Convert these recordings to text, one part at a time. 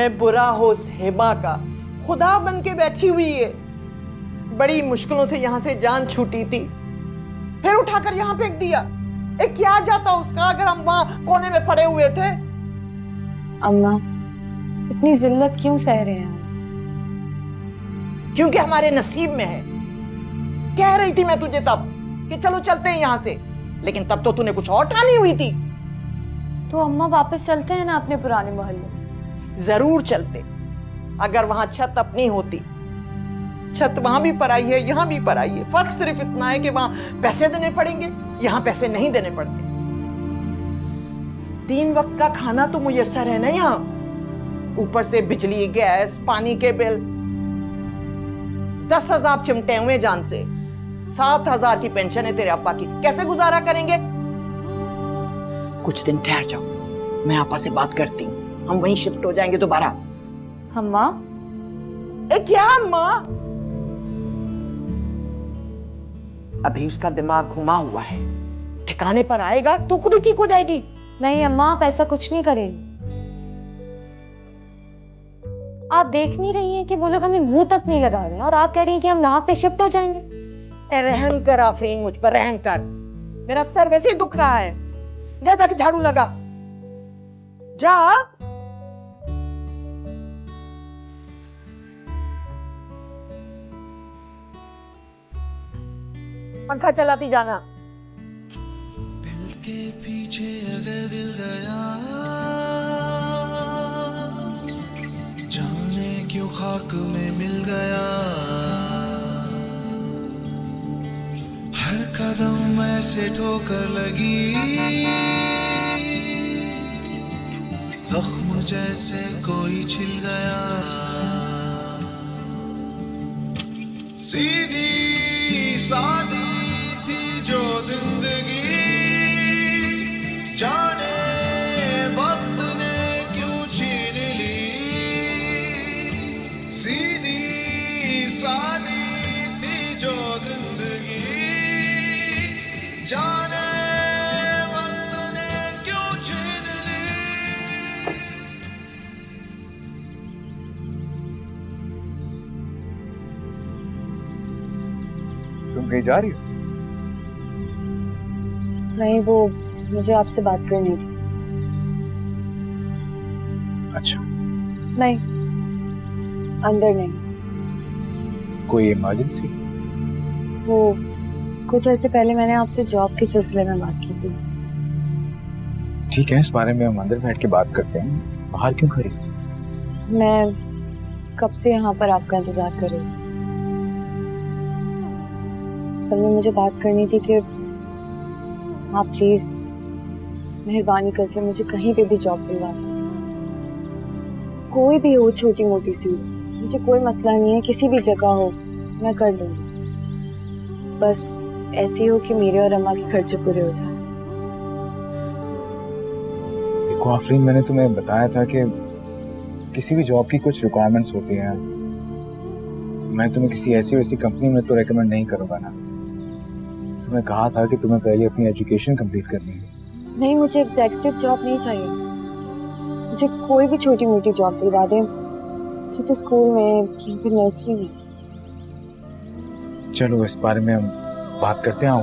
तुम्हें बुरा हो हेबा का, खुदा बन के बैठी हुई है। बड़ी मुश्किलों से यहां से जान छूटी थी, फिर उठाकर यहां फेंक दिया। क्या जाता उसका अगर हम वहां कोने में पड़े हुए थे। अम्मा, इतनी जिल्लत क्यों सह रहे हैं? क्योंकि हमारे नसीब में है। कह रही थी मैं तुझे तब कि चलो चलते हैं यहां से, लेकिन तब तो तूने कुछ और ठानी हुई थी। तो अम्मा वापस चलते हैं ना अपने पुराने मोहल्ले। जरूर चलते, अगर वहां छत अपनी होती। छत वहां भी पराई है, यहां भी पराई है। फर्क सिर्फ इतना है कि वहां पैसे देने पड़ेंगे, यहां पैसे नहीं देने पड़ते। 3 वक्त का खाना तो मुयस्सर है ना यहाँ, ऊपर से बिजली, गैस, पानी के बिल। 10,000 चिमटे हुए जान से, 7,000 की पेंशन है तेरे अब्बा की। कैसे गुजारा करेंगे? कुछ दिन ठहर जाओ, मैं आपा से बात करती हूँ, हम वहीं शिफ्ट हो जाएंगे दोबारा। अम्मा? क्या अम्मा? अभी उसका दिमाग घुमा हुआ है, ठिकाने पर आएगा तो खुद ही ठीक हो जाएगी। नहीं अम्मा, आप ऐसा कुछ नहीं करेंगे। आप देख नहीं रही हैं कि वो लोग हमें मुंह तक नहीं लगा रहे हैं, और आप कह रही हैं कि हम यहाँ पे शिफ्ट हो जाएंगे। रहम कर आफरीन, मुझ पर रहम कर। मेरा सर वैसे ही दुख रहा है। जा जाके झाड़ू लगा, जा। पंखा चलाती जाना। दिल के पीछे अगर दिल गया, जाने क्यों खाक में मिल गया। हर कदम ऐसे ठोकर लगी, जख्म जैसे कोई छिल गया। सीधी सादी थी जो जिंदगी, जाने वक्त ने क्यों छीन ली। सीधी सादी थी जो जिंदगी, जाने वक्त ने क्यों छीन ली। तुम कहीं जा रही हो? नहीं, वो मुझे आपसे बात करनी थी। अच्छा, नहीं, अंदर नहीं। कोई इमरजेंसी? वो कुछ अर्से पहले मैंने आपसे जॉब के सिलसिले में बात की थी। ठीक है, इस बारे में हम अंदर बैठ के बात करते हैं। बाहर क्यों खड़ी? मैं कब से यहाँ पर आपका इंतजार कर रही थी। असल में मुझे बात करनी थी कि आप प्लीज मेहरबानी करके मुझे कहीं पे भी जॉब दिलवा दें। कोई भी हो, छोटी मोटी सी, मुझे कोई मसला नहीं है, किसी भी जगह हो मैं कर लूंगी। बस ऐसी हो कि मेरे और अम्मा के खर्चे पूरे हो जाए। देखो आफरीन, मैंने तुम्हें बताया था कि किसी भी जॉब की कुछ रिक्वायरमेंट्स होती हैं। मैं तुम्हें किसी ऐसी वैसी कंपनी में तो रेकमेंड नहीं करूँगा ना। तुम्हें कहा था कि तुम्हें पहले अपनी एजुकेशन कंप्लीट करनी है। नहीं, मुझे एग्जीक्यूटिव जॉब नहीं चाहिए। मुझे कोई भी छोटी मोटी जॉब दिलवा दें, किसी स्कूल में या फिर नर्सरी में। चलो इस बारे में हम बात करते हैं। आओ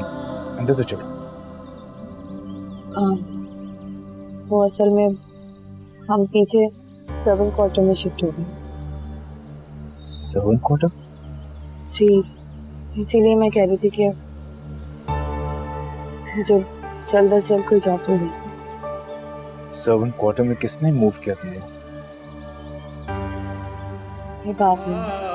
अंदर तो चलो। वो असल में हम पीछे सर्वेंट क्वार्टर में शिफ्ट हो गए। Servant quarter? जी, इसीलिए मैं कह रही थी कि मुझे जल्द से जल्द कोई जॉब दिलवाई। सर्वेंट क्वार्टर में किसने मूव किया तुमने? ये बात नहीं।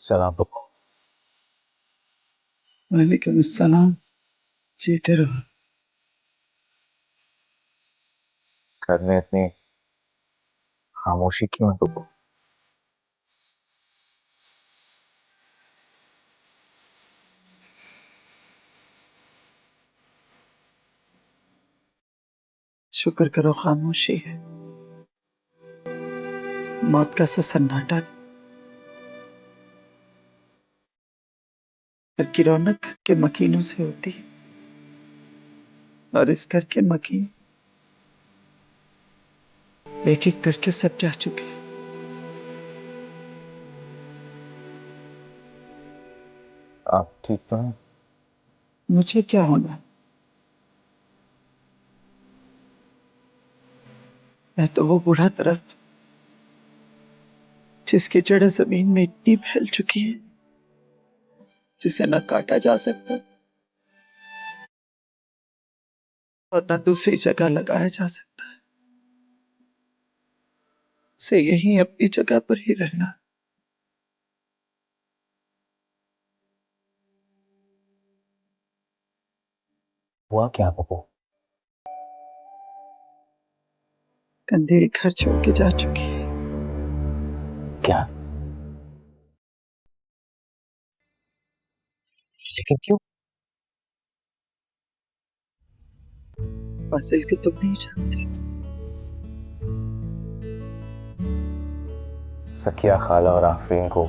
सलाम पप्पू। वालेकुम अस्सलाम। जीते रहो। घर में इतनी खामोशी क्यों है पप्पू? शुक्र करो खामोशी है, मौत का सा सन्नाटा। घर की रौनक के मकीनों से होती है, और इस घर के मकीन एक एक करके सब जा चुके हैं। आप ठीक तो हैं? मुझे क्या होना, मैं तो वो बूढ़ा तरफ जिसकी जड़ें जमीन में इतनी फैल चुकी है जिसे न काटा जा सकता और न दूसरी जगह लगाया जा सकता है। उसे यहीं अपनी जगह पर ही रहना। हुआ क्या पप्पू? कंदील घर छोड़ के जा चुकी है। क्या? लेकिन क्यों? फासिल के तुम नहीं जानते। सकिया खाला और आफरीन को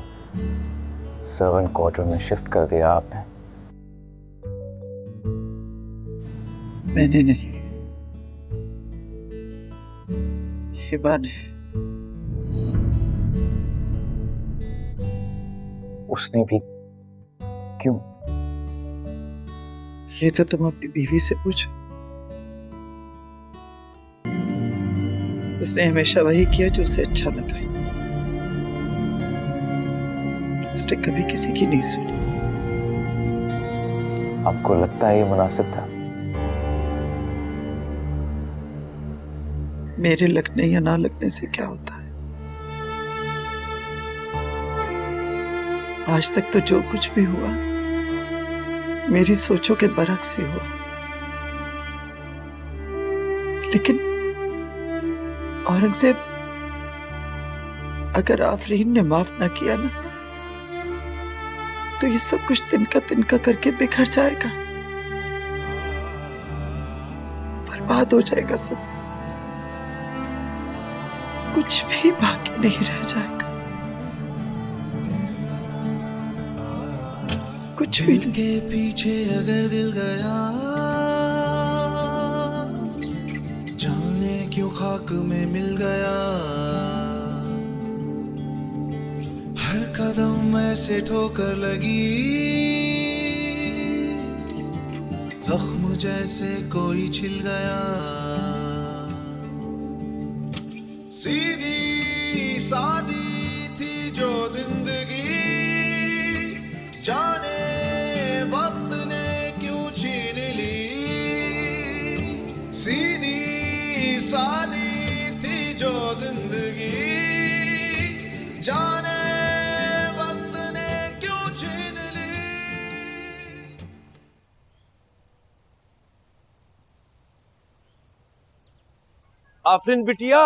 सर्वेंट क्वार्टर में शिफ्ट कर दिया आपने। मैंने नहीं, हिबा ने। उसने भी? क्यों? ये तो तुम अपनी बीवी से पूछो। उसने हमेशा वही किया जो उसे अच्छा लगा। उसने कभी किसी की नहीं सुनी। आपको लगता है ये मुनासिब था? मेरे लगने या ना लगने से क्या होता है। आज तक तो जो कुछ भी हुआ मेरी सोचों के बरक्स ही हुआ। लेकिन औरंगजेब, अगर आफरीन ने माफ ना किया ना, तो ये सब कुछ तिनका तिनका करके बिखर जाएगा, बर्बाद हो जाएगा सब। कुछ भी बाकी नहीं रह जाएगा, कुछ भी नहीं। के पीछे अगर दिल गया, जाने क्यों खाक में मिल गया। हर कदम ऐसे ठोकर लगी, जख्म जैसे कोई छिल गया। सीधी सादी थी जो जिंदगी, जाने वक्त ने क्यों छीन ली। सीधी सादी थी जो जिंदगी, जाने वक्त ने क्यों छीन ली। आफरीन बिटिया,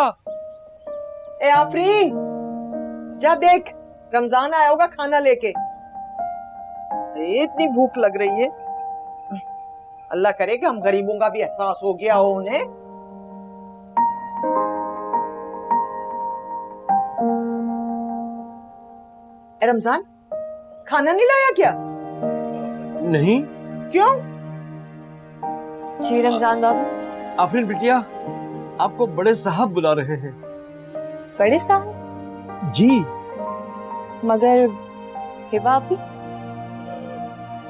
ए आफरीन, जा देख, रमजान आया होगा खाना लेके। इतनी भूख लग रही है, अल्लाह करेगा हम गरीबों का भी एहसास हो गया हो उन्हें। ए रमजान, खाना नहीं लाया क्या? नहीं। क्यों? जी रमजान बाबू। आफरीन बिटिया, आपको बड़े साहब बुला रहे हैं। बड़े साहब? जी। मगर हिबा भी?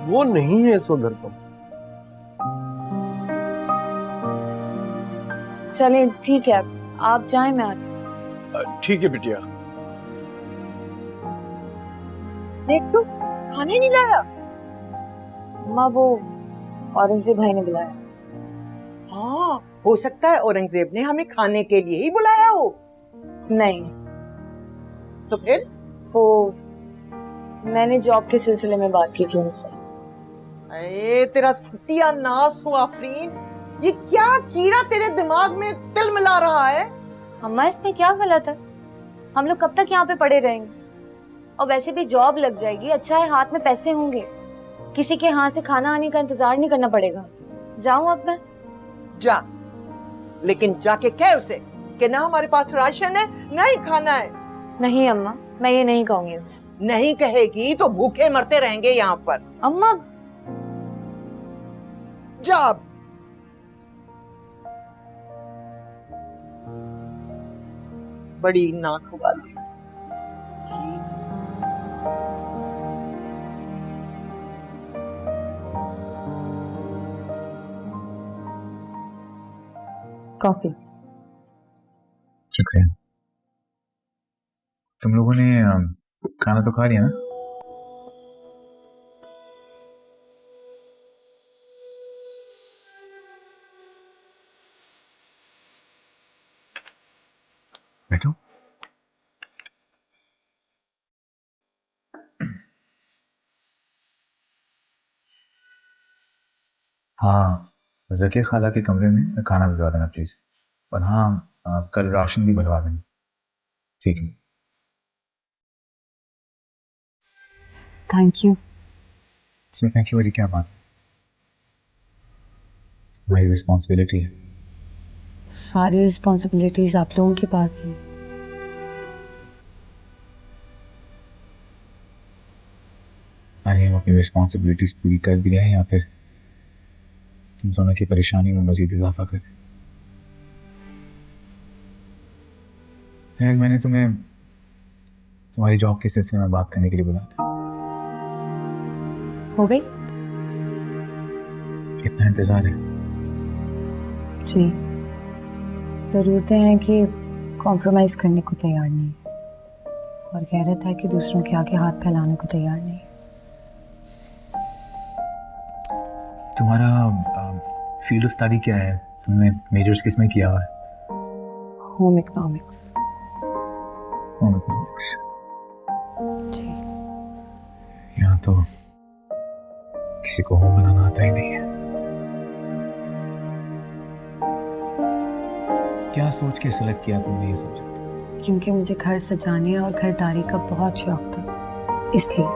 वो नहीं है इस वक्त घर पर। चलें ठीक है, आप जाएं, मैं आती। ठीक है बिटिया। देख तो, खाने नहीं लाया। माँ, वो औरंगजेब भाई ने बुलाया। हाँ, हो सकता है औरंगजेब ने हमें खाने के लिए ही बुलाया हो। नहीं, तो फिर? वो मैंने जॉब के सिलसिले में बात की थी उनसे। अरे तेरा सत्यानाश हो आफरीन, ये क्या कीड़ा तेरे दिमाग में तिल मिला रहा है? अम्मा इसमें क्या गलत है? हम लोग कब तक यहाँ पे पड़े रहेंगे? और वैसे भी जॉब लग जाएगी, अच्छा है हाथ में पैसे होंगे, किसी के हाथ से खाना आने का इंतजार नहीं करना पड़ेगा। जाऊं अब मैं? जा, लेकिन जाके कह उसे कि ना हमारे पास राशन है ना ही खाना है। नहीं अम्मा, मैं ये नहीं कहूंगी उनसे। नहीं कहेगी तो भूखे मरते रहेंगे यहाँ पर। अम्मा जा अब। बड़ी नाक वाली। कॉफी। शुक्रिया। तुम लोगों ने खाना तो खा लिया ना? बैठो। हाँ, ज़किया खाला के कमरे में खाना भिजवा देना प्लीज। और हाँ, कल राशन भी बनवा देना। ठीक है। Thank you. इसमें थैंक यू वाली क्या बात है? हमारी रिस्पॉन्सिबिलिटी है। सारी रिस्पॉन्सिबिलिटीज आप लोगों के पास है। अरे हम अपनी रिस्पॉन्सिबिलिटीज पूरी कर भी रहे हैं या फिर तुम दोनों की परेशानी में मजीद इजाफा करें? खैर, मैंने तुम्हें तुम्हारी जॉब के सिलसिले में बात करने के लिए बुलाया था। हो गई? इतना इंतजार है? जी, ज़रूरतें हैं कि कॉम्प्रोमाइज़ करने को तैयार नहीं, और गैरत है कि दूसरों के आगे हाथ फैलाने को तैयार नहीं। तुम्हारा फील्ड ऑफ स्टडी क्या है? तुमने मेजर्स किस में किया हुआ है? Home economics. Home economics. जी। यहाँ तो किसी को होम बनाना आता ही नहीं है। क्या सोच के सिलेक्ट किया तुमने ये सब्जेक्ट? क्योंकि मुझे घर सजाने और घरदारी का बहुत शौक था, इसलिए।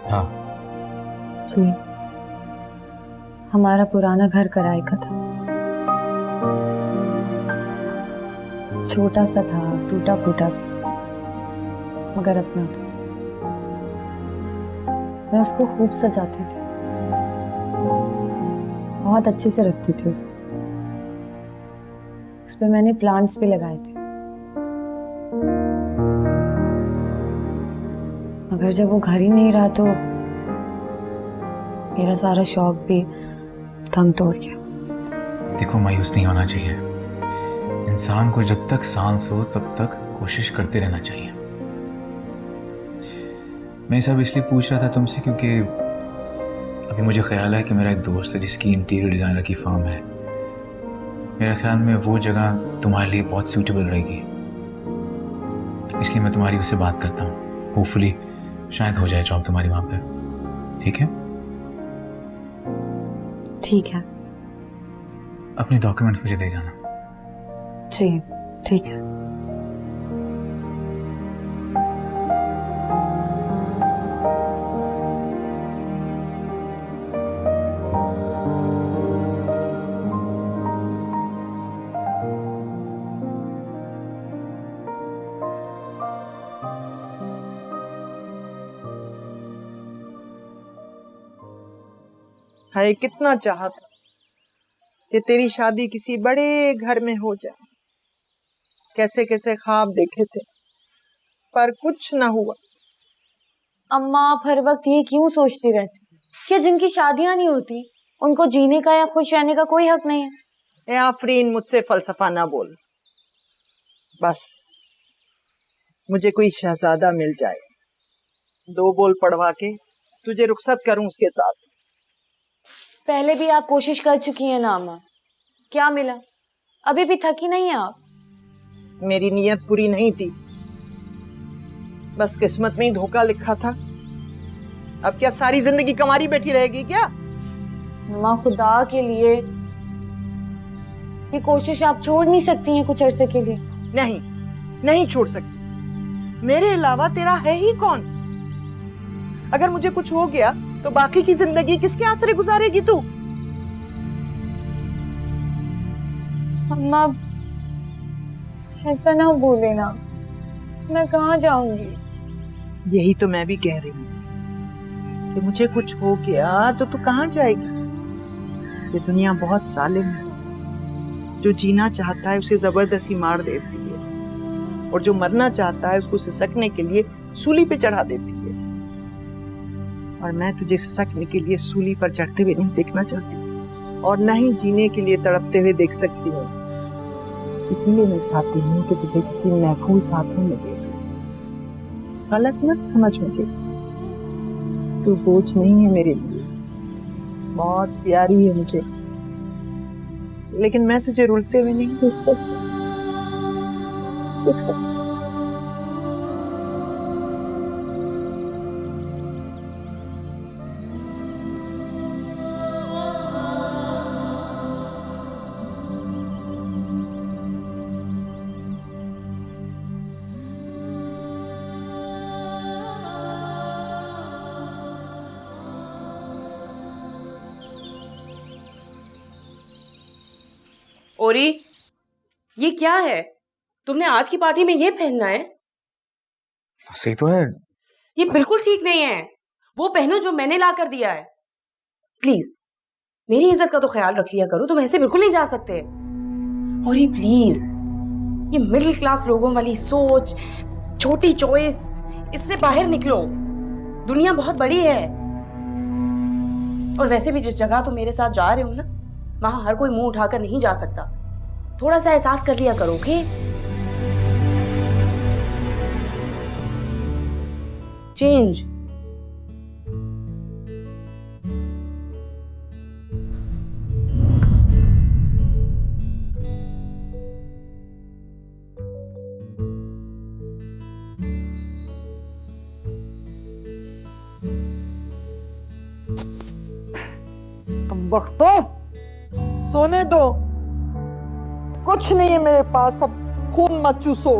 था? जी, हमारा पुराना घर किराए का था। छोटा सा था, टूटा फूटा था, मगर अपना था। मैं उसको खूब सजाती थी, बहुत अच्छे से रखती थी उसको। उस पे मैंने प्लांट्स भी लगाए थे। मगर जब वो घर ही नहीं रहा तो मेरा सारा शौक भी दम तोड़ गया। देखो, मायूस नहीं होना चाहिए। इंसान को जब तक सांस हो तब तक कोशिश करते रहना चाहिए। मैं सब इसलिए पूछ रहा था तुमसे क्योंकि अभी मुझे ख्याल है कि मेरा एक दोस्त है जिसकी इंटीरियर डिज़ाइनर की फर्म है। मेरे ख्याल में वो जगह तुम्हारे लिए बहुत सूटेबल रहेगी, इसलिए मैं तुम्हारी उससे बात करता हूँ। होपफुली शायद हो जाए जॉब तुम्हारी वहाँ पे। ठीक है? ठीक है। अपने डॉक्यूमेंट्स मुझे दे जाना। जी, ठीक है। हाय, कितना चाहता कि तेरी शादी किसी बड़े घर में हो जाए। कैसे कैसे ख्वाब देखे थे, पर कुछ ना हुआ। अम्मा, आप हर वक्त ये क्यों सोचती रहती? क्या जिनकी शादियां नहीं होती उनको जीने का या खुश रहने का कोई हक नहीं है? ए आफरीन, मुझसे फलसफा ना बोल। बस मुझे कोई शहजादा मिल जाए, 2 बोल पढ़वा के तुझे रुखसत करूं उसके साथ। पहले भी आप कोशिश कर चुकी हैं ना अम्मा, क्या मिला? अभी भी थकी नहीं है आप? मेरी नीयत बुरी नहीं थी, बस किस्मत में ही धोखा लिखा था। अब क्या सारी जिंदगी कमारी बैठी रहेगी क्या? अम्मा खुदा के लिए ये कोशिश आप छोड़ नहीं सकती हैं कुछ अरसे के लिए? नहीं, नहीं छोड़ सकती। मेरे अलावा तेरा है ही कौन? अगर मुझे कुछ हो गया तो बाकी की जिंदगी किसके आसरे गुजारेगी तू? अम्मा ऐसा ना बोले ना, मैं कहाँ जाऊंगी? यही तो मैं भी कह रही हूँ कि मुझे कुछ हो गया तो तू कहाँ जाएगी? ये दुनिया बहुत जालिम है। जो जीना चाहता है उसे जबरदस्ती मार देती है, और जो मरना चाहता है उसको सिसकने के लिए सूली पे चढ़ा देती है। और मैं तुझे सिसकने के लिए सूली पर चढ़ते हुए नहीं देखना चाहती, और न ही जीने के लिए तड़पते हुए देख सकती हूँ। इसीलिए मैं चाहती हूँ कि तुझे किसी महफूज हाथों में दे दूं। गलत मत समझ मुझे, तू बोझ नहीं है मेरे लिए, बहुत प्यारी है मुझे, लेकिन मैं तुझे रुलते हुए नहीं देख सकती। ओरी, ये क्या है? तुमने आज की पार्टी में ये पहनना है? सही तो है। ये बिल्कुल ठीक नहीं है। वो पहनो जो मैंने ला कर दिया है। प्लीज मेरी इज्जत का तो ख्याल रख लिया करो, तुम ऐसे बिल्कुल नहीं जा सकते। और ये प्लीज, ये मिडिल क्लास लोगों वाली सोच, छोटी चॉइस, इससे बाहर निकलो। दुनिया बहुत बड़ी है। और वैसे भी जिस जगह तुम मेरे साथ जा रहे हो ना, वहां हर कोई मुंह उठाकर नहीं जा सकता। थोड़ा सा एहसास कर लिया करो, ओके? चेंज। वक्तो सोने दो, कुछ नहीं है मेरे पास, अब खून मत चूसो।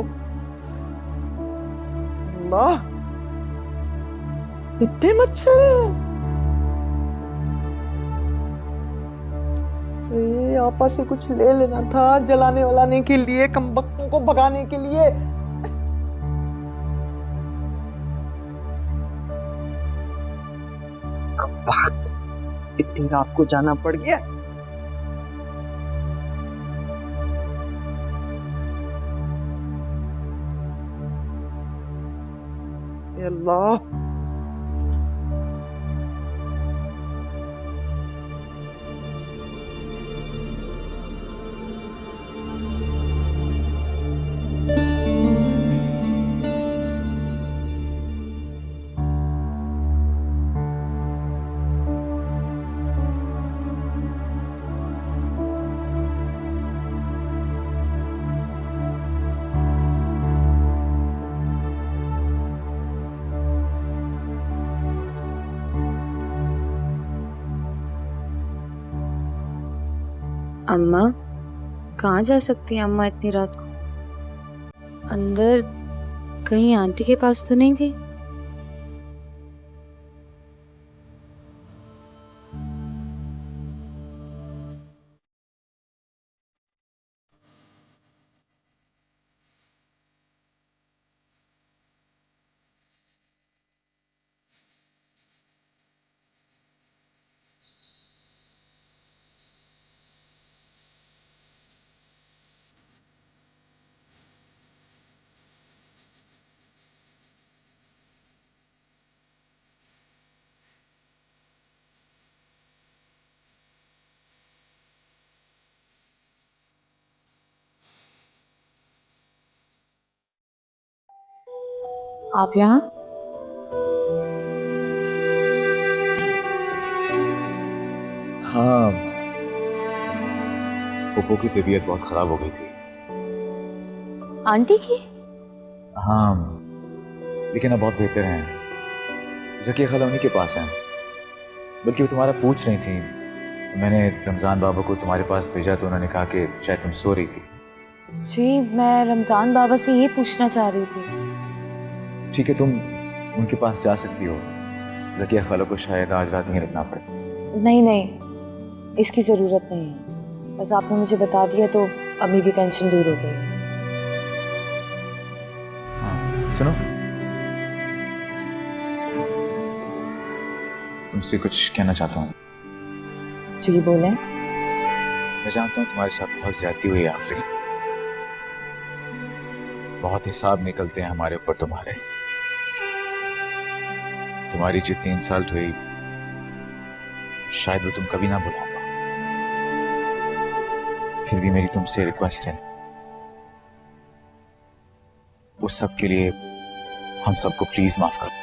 अल्लाह, इतने मच्छर हैं। अरे आपा से कुछ ले लेना था जलाने वलाने के लिए, कमबख्तों को भगाने के लिए। कमबख्त, इतनी रात को जाना पड़ गया। अल्लाह, अम्मा कहाँ जा सकती हैं अम्मा इतनी रात को? अंदर कहीं आंटी के पास तो नहीं गई? आप यहाँ? हाँ, पोपो की तबीयत बहुत खराब हो गई थी। आंटी की? हाँ, लेकिन अब बहुत बेहतर हैं। ज़किया खाला उन्हीं के पास हैं, बल्कि वो तुम्हारा पूछ रही थी। तो मैंने रमज़ान बाबा को तुम्हारे पास भेजा तो उन्होंने कहा कि शायद तुम सो रही थी। जी, मैं रमज़ान बाबा से ये पूछना चाह रही थी। ठीक है, तुम उनके पास जा सकती हो। ज़किया खाला को शायद आज रात यहीं रुकना पड़े। नहीं नहीं, इसकी ज़रूरत नहीं है। बस आपने मुझे बता दिया तो अभी भी टेंशन दूर हो गई। हाँ, सुनो, तुमसे कुछ कहना चाहता हूँ। जी बोलें। मैं जानता हूँ तुम्हारे साथ बहुत ज्यादती हुई है आफरीन। बहुत हिसाब निकलते हैं हमारे ऊपर तुम्हारे। तुम्हारी जो 3 साल हुई शायद वो तुम कभी ना भुलाऊंगा। फिर भी मेरी तुमसे रिक्वेस्ट है, उस सब के लिए हम सबको प्लीज माफ करो।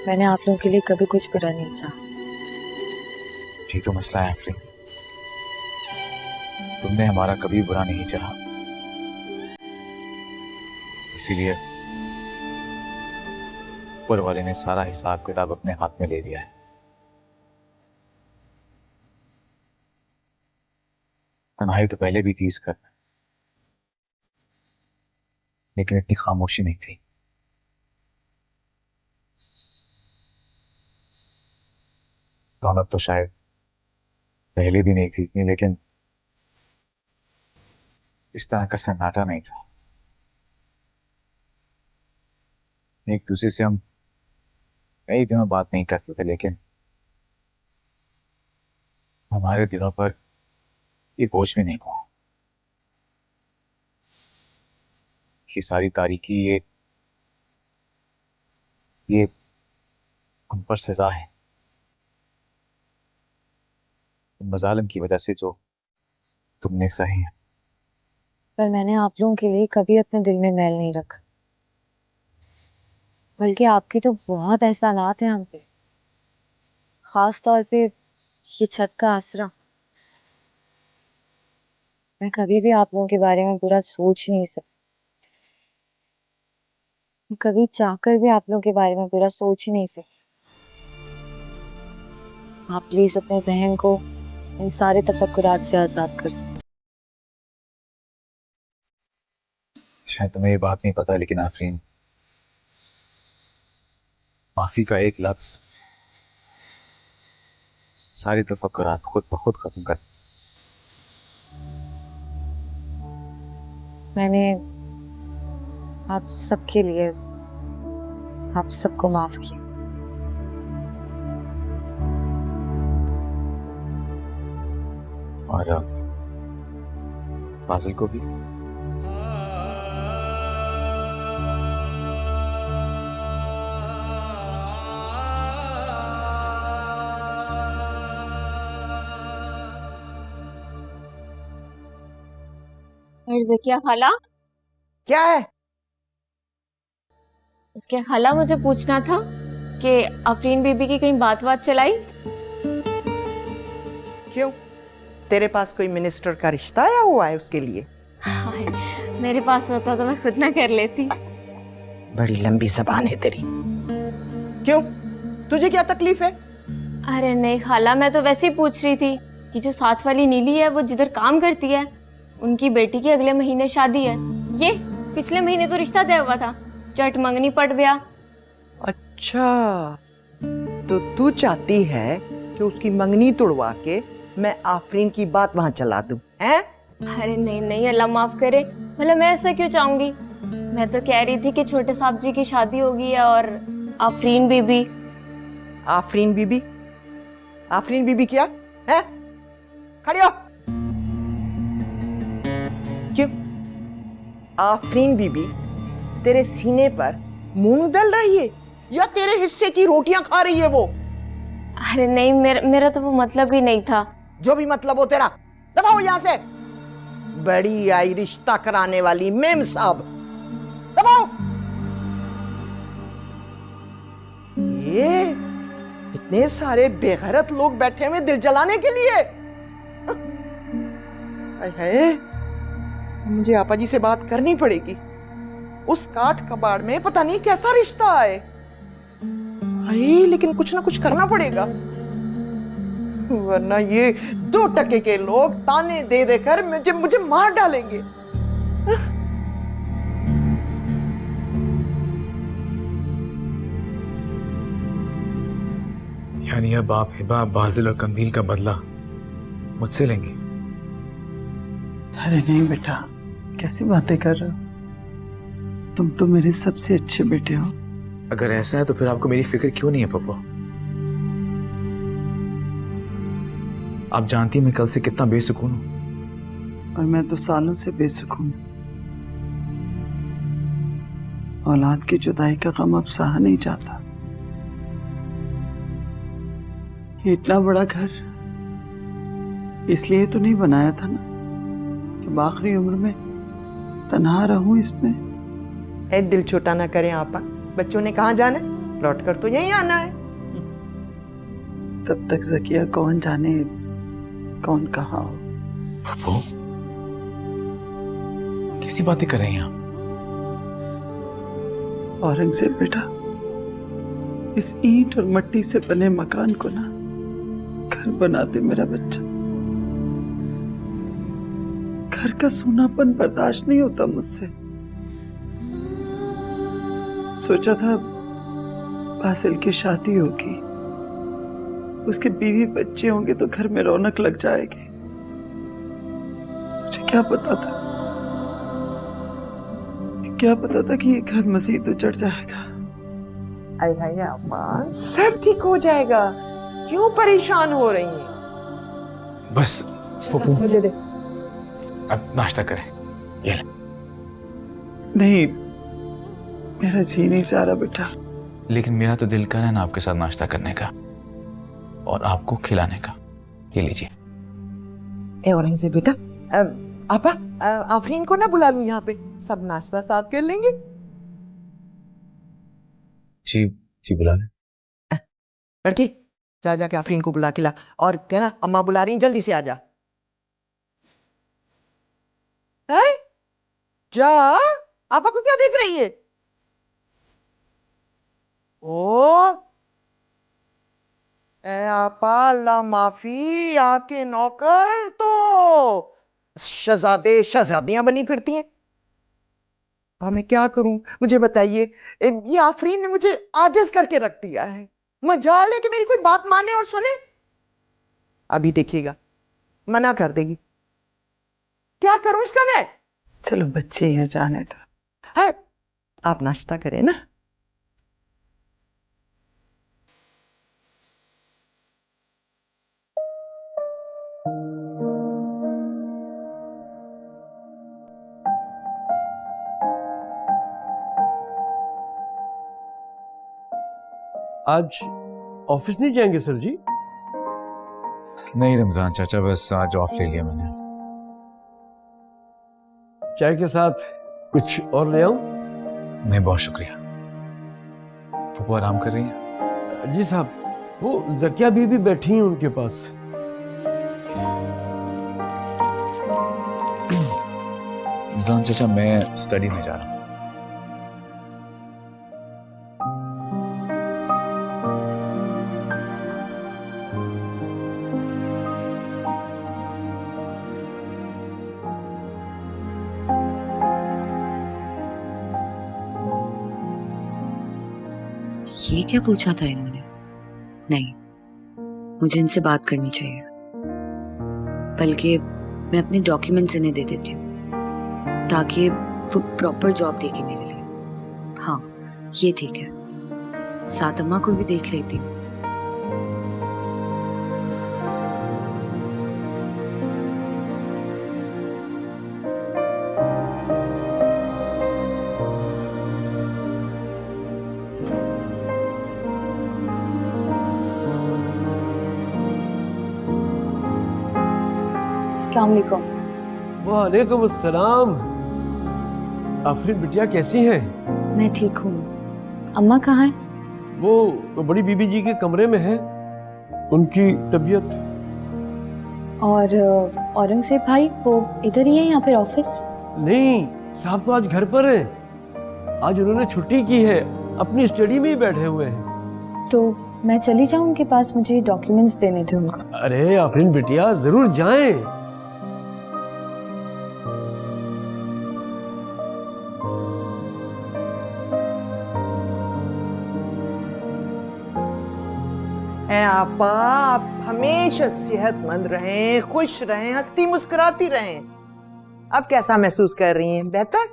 मैंने आप लोगों के लिए कभी कुछ बुरा नहीं चाहा। ठीक तो मसला है आफरीन, तुमने हमारा कभी बुरा नहीं चाहा, इसीलिए ऊपर वाले ने सारा हिसाब किताब अपने हाथ में ले लिया है। तन्हाई तो पहले भी थी इसका, लेकिन इतनी खामोशी नहीं थी। रौनक तो शायद पहले भी नहीं थी इतनी, लेकिन इस तरह का सन्नाटा नहीं था। एक दूसरे से हम कई दिनों बात नहीं करते थे, लेकिन हमारे दिलों पर ये बोझ भी नहीं था। ये सारी तारीकी, ये हम पर सजा है मजालिम की वजह से जो तुमने सही है। पर मैंने आप लोगों के लिए कभी अपने दिल में मैल नहीं रखा, बल्कि आपकी तो बहुत एहसानात हैं हम पे, खास तौर पे ये छत का आसरा। मैं कभी भी आप लोगों के बारे में बुरा सोच नहीं सकती, कभी चाहकर भी आप लोगों के बारे में बुरा सोच ही नहीं सकती। आप प्लीज अपने जहन को इन सारे तफक्कुरात से आजाद कर। शायद तुम्हें ये बात नहीं पता, लेकिन आफरीन, माफी का एक लफ्ज सारी तफक्कुरात खुद ब खुद खत्म कर। मैंने आप सबके लिए आप सबको माफ किया। और फाजिल को भी। और ज़किया खाला, क्या है? उसके खाला मुझे पूछना था कि आफरीन बीबी की कहीं बात चलाई। क्यों, तेरे पास कोई मिनिस्टर का रिश्ता आया हुआ है उसके लिए? हाय, मेरे पास होता तो मैं खुद ना कर लेती। बड़ी लंबी जबान है तेरी। क्यों, तुझे क्या तकलीफ है? अरे नहीं खाला, मैं तो वैसे ही पूछ रही थी कि जो साथ वाली नीली है वो जिधर काम करती है, उनकी बेटी की अगले महीने शादी है। ये पिछले महीने तो रिश्ता तय हुआ था, चट मंगनी पट गया। अच्छा, तो तू चाहती है कि उसकी मंगनी तोड़वा के मैं आफरीन की बात वहां चला दूं, हैं? अरे नहीं नहीं, अल्लाह माफ करे, मतलब मैं ऐसा क्यों चाहूंगी। मैं तो कह रही थी कि छोटे साहब जी की शादी होगी और आफरीन बीबी। आफरीन बीबी? आफरीन बीबी क्या है? खड़ी हो। क्यों, आफरीन बीबी तेरे सीने पर मूंग दल रही है या तेरे हिस्से की रोटियां खा रही है वो? अरे नहीं, मेरा तो वो मतलब ही नहीं था। जो भी मतलब हो तेरा, दबाओ यहां से। बड़ी आई रिश्ता कराने वाली मेम साहब, दबाओ। ये इतने सारे बेगैरत लोग बैठे हुए दिल जलाने के लिए। हाय, मुझे आपा जी से बात करनी पड़ेगी। उस काठ कबाड़ में पता नहीं कैसा रिश्ता है। हाय, लेकिन कुछ ना कुछ करना पड़ेगा, वरना ये 2 टके के लोग ताने दे देकर मुझे मार डालेंगे। यानी अब आप हिबा, बाजिल और कंदील का बदला मुझसे लेंगी? अरे नहीं बेटा, कैसी बातें कर रहे हो? तुम तो मेरे सबसे अच्छे बेटे हो। अगर ऐसा है तो फिर आपको मेरी फिक्र क्यों नहीं है पप्पा? आप जानती हैं मैं कल से कितना बेसुकून हूं। और मैं तो सालों से बेसुकून हूं। औलाद की जुदाई का गम अब सहा नहीं जाता। ये इतना बड़ा घर इसलिए तो नहीं बनाया था ना कि आखिरी उम्र में तन्हा रहूं इसमें। दिल छोटा ना करें आपा, बच्चों ने कहाँ जाना है, लौट कर तो यहीं आना है। तब तक ज़किया कौन जाने कौन कहाँ हो। पप्पू कैसी बातें कर रहे हैं आप? औरंगजेब बेटा, इस ईंट और मट्टी से बने मकान को ना घर बना दे मेरा बच्चा। घर का सूनापन बर्दाश्त नहीं होता मुझसे। सोचा था बासिल की शादी होगी, उसके बीवी बच्चे होंगे तो घर में रौनक लग जाएगी। मुझे क्या पता था कि ये घर मजीद उजड़ जाएगा। अरे भाई अम्मा, सब ठीक हो जाएगा, क्यों परेशान हो रही हैं? बस पप्पू मुझे दे। अब नाश्ता करें। ये ले। नहीं, मेरा जी नहीं चाह रहा बेटा। लेकिन मेरा तो दिल कर है ना आपके साथ नाश्ता करने का और आपको खिलाने का। ये लीजिए। औरंगजेब बेटा, आपा आफरीन को ना बुला लूं यहाँ पे, सब नाश्ता साथ कर लेंगे। जी जी बुला लें। लड़की जा जाके आफरीन को बुला के ला, और कहना अम्मा बुला रही हैं, जल्दी से आ जा। है? जा, आपा को क्या देख रही है? ओ ए आपा, अल्लाह माफी, आपके नौकर तो शहजादे शहजादियां बनी फिरती हैं। अब मैं क्या करूं, मुझे बताइए। ये आफरीन ने मुझे आजिज करके रख दिया है। मजाल है कि मेरी कोई बात माने और सुने। अभी देखिएगा मना कर देगी। क्या करूं इसका मैं? चलो बच्चे यहाँ जाने दो। है, आप नाश्ता करें ना। आज ऑफिस नहीं जाएंगे सर जी? नहीं रमजान चाचा, बस आज ऑफ ले लिया मैंने। चाय के साथ कुछ और ले आऊं? नहीं बहुत शुक्रिया। पप्पू आराम कर रही हैं? जी साहब, वो ज़किया बीबी बैठी हैं उनके पास। रमजान चाचा मैं स्टडी में जा रहा हूँ। ये क्या पूछा था इन्होंने? नहीं, मुझे इनसे बात करनी चाहिए। बल्कि मैं अपने डॉक्यूमेंट्स इन्हें दे देती हूँ ताकि वो प्रॉपर जॉब देगी मेरे लिए। हाँ, ये ठीक है। साथ अम्मा को भी देख लेती हूँ। अस्सलाम वालेकुम। वालेकुम अस्सलाम। आफरीन बिटिया कैसी हैं? मैं ठीक हूँ। अम्मा कहाँ है? वो बड़ी बीबी जी के कमरे में है, उनकी तबीयत। और औरंगजेब भाई वो इधर ही है या फिर ऑफिस? नहीं, साहब तो आज घर पर हैं। आज उन्होंने छुट्टी की है, अपनी स्टडी में ही बैठे हुए हैं। तो मैं चली जाऊं उनके पास, मुझे डॉक्यूमेंट्स देने थे उनको। अरे आफरीन बिटिया, जरूर जाएं। ए आपा, आप हमेशा सेहतमंद रहें, खुश रहें, हंसती मुस्कुराती रहें। अब कैसा महसूस कर रही हैं? बेहतर?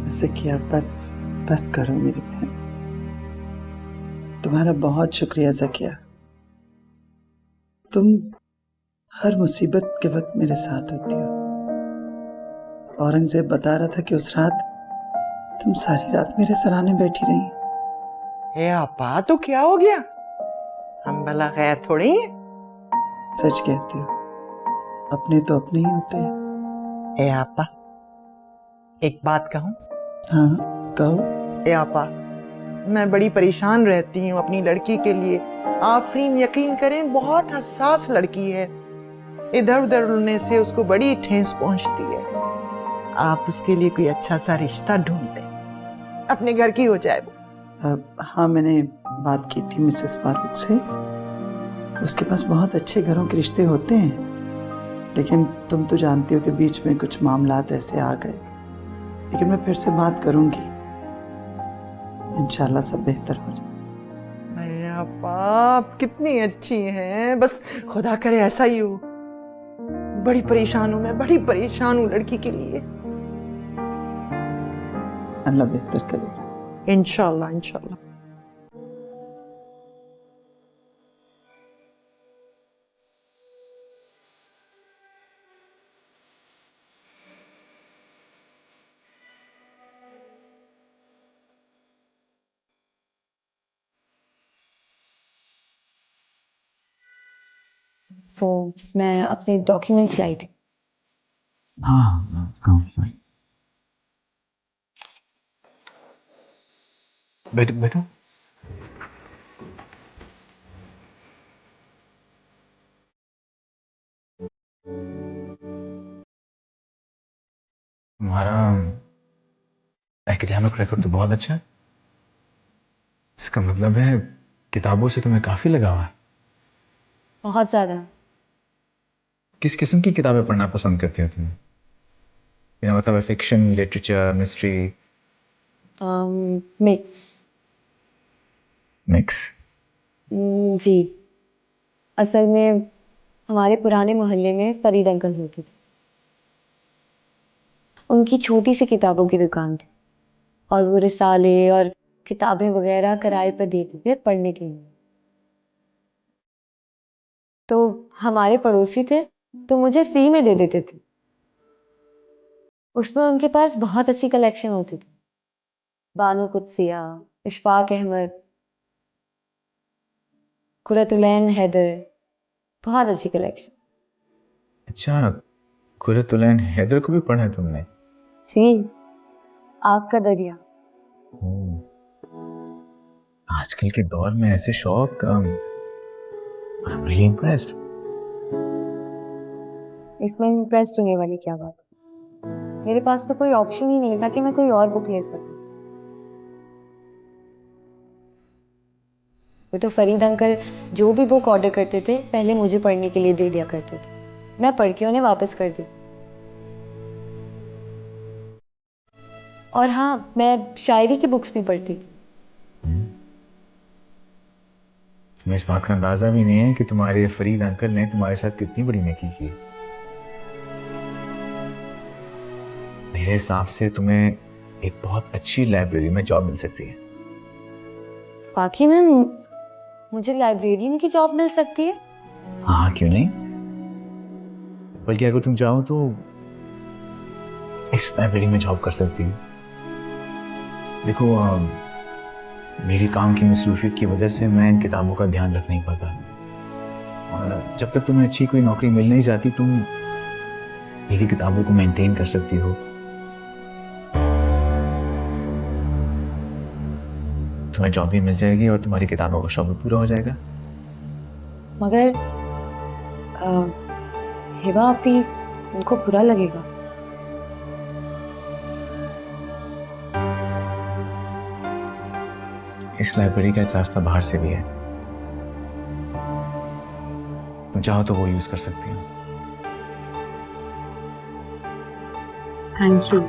ऐसे किया, बस बस करो मेरी बहन। तुम्हारा बहुत शुक्रिया ज़किया। तुम हर मुसीबत के वक्त मेरे साथ होती हो। औरंगजेब बता रहा था कि उस रात तुम सारी रात मेरे सराहने बैठी रही। ए आपा, तो क्या हो गया? हम भला खैर थोड़ी हैं। सच कहती हो, अपने तो अपने ही होते हैं। ए आपा, एक बात कहूं? हाँ कहो। ए आपा, मैं बड़ी परेशान रहती हूँ अपनी लड़की के लिए। आफरीन यकीन करें बहुत हसास लड़की है, इधर उधर उड़ने से उसको बड़ी ठेस पहुंचती है। आप उसके लिए कोई अच्छा सा रिश्ता ढूंढ दें, अपने घर की हो जाए वो। हाँ, मैंने बात की थी मिसेस फारूक से। उसके पास बहुत अच्छे घरों के रिश्ते होते हैं, लेकिन तुम तो जानती हो कि बीच में कुछ मामलात ऐसे आ गए। लेकिन मैं फिर से बात करूंगी, इंशाल्लाह सब बेहतर हो जाए। अरे आपा, आप कितनी अच्छी हैं, बस खुदा करे ऐसा ही हो। बड़ी परेशान हूँ मैं, बड़ी परेशान हूँ लड़की के लिए। अल्लाह बेहतर करेगा इंशाल्लाह इंशाल्लाह। वो मैं अपने डॉक्यूमेंट्स लाई थी। हाँ, बैठो बैठो। तुम्हारा एकेडमिक रिकॉर्ड तो बहुत अच्छा है। इसका मतलब है किताबों से तुम्हें काफी लगाव है। बहुत ज्यादा। किस किस्म की किताबें पढ़ना पसंद करती हो तुम? मतलब fiction, literature, mystery? Mix. Mix? जी, असल में हमारे पुराने मोहल्ले में फरीद अंकल होते थे। उनकी छोटी सी किताबों की दुकान थी और वो रिसाले और किताबें वगैरह किराए पर देते थे पढ़ने के लिए। तो हमारे पड़ोसी थे, तो मुझे फ्री में दे देते थे। उसमें उनके पास बहुत अच्छी कलेक्शन होती थी। बानो कुद्सिया, इशफाक अहमद, कुरतुलैन हैदर, बहुत अच्छी कलेक्शन। अच्छा, कुरतुलैन हैदर को भी पढ़ा है तुमने? जी, आग का दरिया। आजकल के दौर में ऐसे शौक, I'm really impressed. इसमें इम्प्रेस्ड होने वाली क्या बात? मेरे पास तो कोई ऑप्शन ही नहीं था कि मैं कोई और बुक ले सकूं। वो तो फरीद अंकल जो भी बुक ऑर्डर करते थे पहले मुझे पढ़ने के लिए दे दिया करते थे। मैं पढ़ के उन्हें वापस कर दी। और हाँ, मैं शायरी की बुक्स भी पढ़ती थी। तुम्हें इस बात का अंदाजा भी नहीं है कि तुम्हारे फरीद अंकल ने तुम्हारे साथ कितनी बड़ी नेकी की। मेरे हिसाब से तुम्हें एक बहुत अच्छी लाइब्रेरी में जॉब मिल सकती है। वाकई में मुझे लाइब्रेरियन की जॉब मिल सकती है? हाँ, क्यों नहीं। बल्कि अगर तुम चाहो तो इस लाइब्रेरी में जॉब कर सकती हो। देखो, मेरी काम की मसरूफियत की वजह से मैं इन किताबों का ध्यान रख नहीं पाता, और जब तक तुम्हें अच्छी कोई नौकरी मिल नहीं जाती तुम मेरी किताबों को मेंटेन कर सकती हो। तुम्हें जॉब भी मिल जाएगी और तुम्हारी किताबों का शौक भी पूरा हो जाएगा। मगर हिबा आपी उनको बुरा लगेगा। इस लाइब्रेरी का एक रास्ता बाहर से भी है, तुम चाहो तो वो यूज कर सकती हो। Thank you.